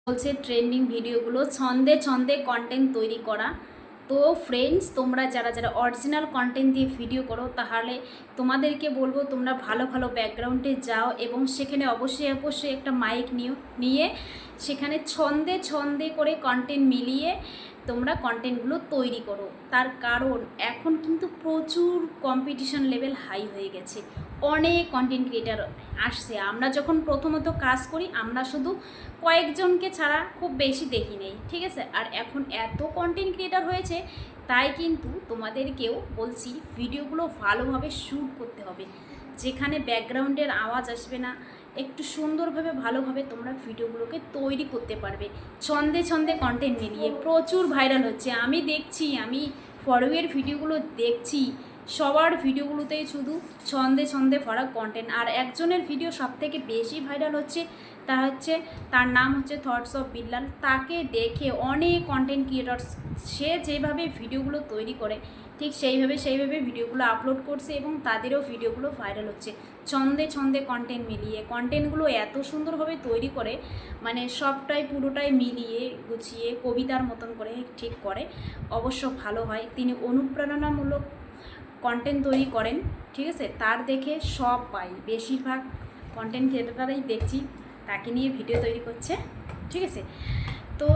বলছে ট্রেন্ডিং ভিডিওগুলো ছন্দে ছন্দে কন্টেন্ট তৈরি করা। তো ফ্রেন্ডস, তোমরা যারা যারা অরিজিনাল কন্টেন্ট দিয়ে ভিডিও করো, তাহলে তোমাদেরকে বলবো তোমরা ভালো ভালো ব্যাকগ্রাউন্ডে যাও এবং সেখানে অবশ্যই অবশ্যই একটা মাইক নিয়ে সেখানে ছন্দে ছন্দে করে কন্টেন্ট মিলিয়ে তোমরা কন্টেন্টগুলো তৈরি করো। তার কারণ এখন কিন্তু প্রচুর কম্পিটিশন লেভেল হাই হয়ে গেছে, অনেক কন্টেন্ট ক্রিয়েটার আসছে। আমরা যখন প্রথমত কাজ করি আমরা শুধু কয়েকজনকে ছাড়া খুব বেশি দেখি নেই, ঠিক আছে। আর এখন এত কন্টেন্ট ক্রিয়েটার হয়েছে, তাই কিন্তু তোমাদেরকেও বলছি ভিডিওগুলো ভালোভাবে শ্যুট করতে হবে, যেখানে ব্যাকগ্রাউন্ডের আওয়াজ আসবে না, একটু সুন্দরভাবে ভালোভাবে তোমরা ভিডিওগুলোকে তৈরি করতে পারবে। ছন্দে ছন্দে কন্টেন্ট মিলিয়ে প্রচুর ভাইরাল হচ্ছে, আমি দেখছি, আমি ফরওয়ের ভিডিওগুলো দেখছি, সবার ভিডিওগুলোতেই শুধু ছন্দে ছন্দে ভরা কন্টেন্ট। আর একজনের ভিডিও সবথেকে বেশি ভাইরাল হচ্ছে, তার নাম হচ্ছে থটস অফ বিল্লাল। তাকে দেখে অনেক কন্টেন্ট ক্রিয়েটার্স, সে যেভাবে ভিডিওগুলো তৈরি করে ঠিক সেইভাবে ভিডিওগুলো আপলোড করছে এবং তাদেরও ভিডিওগুলো ভাইরাল হচ্ছে। ছন্দে ছন্দে কন্টেন্ট মিলিয়ে কন্টেন্টগুলো এত সুন্দরভাবে তৈরি করে, মানে সবটাই পুরোটাই মিলিয়ে গুছিয়ে কবিতার মতন করে ঠিক করে, অবশ্য ভালো হয়। তিনি অনুপ্রেরণামূলক কন্টেন্ট তৈরি করেন, ঠিক আছে। তার দেখে সব পাই, বেশিরভাগ কন্টেন্ট ক্রিয়েটাররাই দেখছি তাকে নিয়ে ভিডিও তৈরি করছে, ঠিক আছে। তো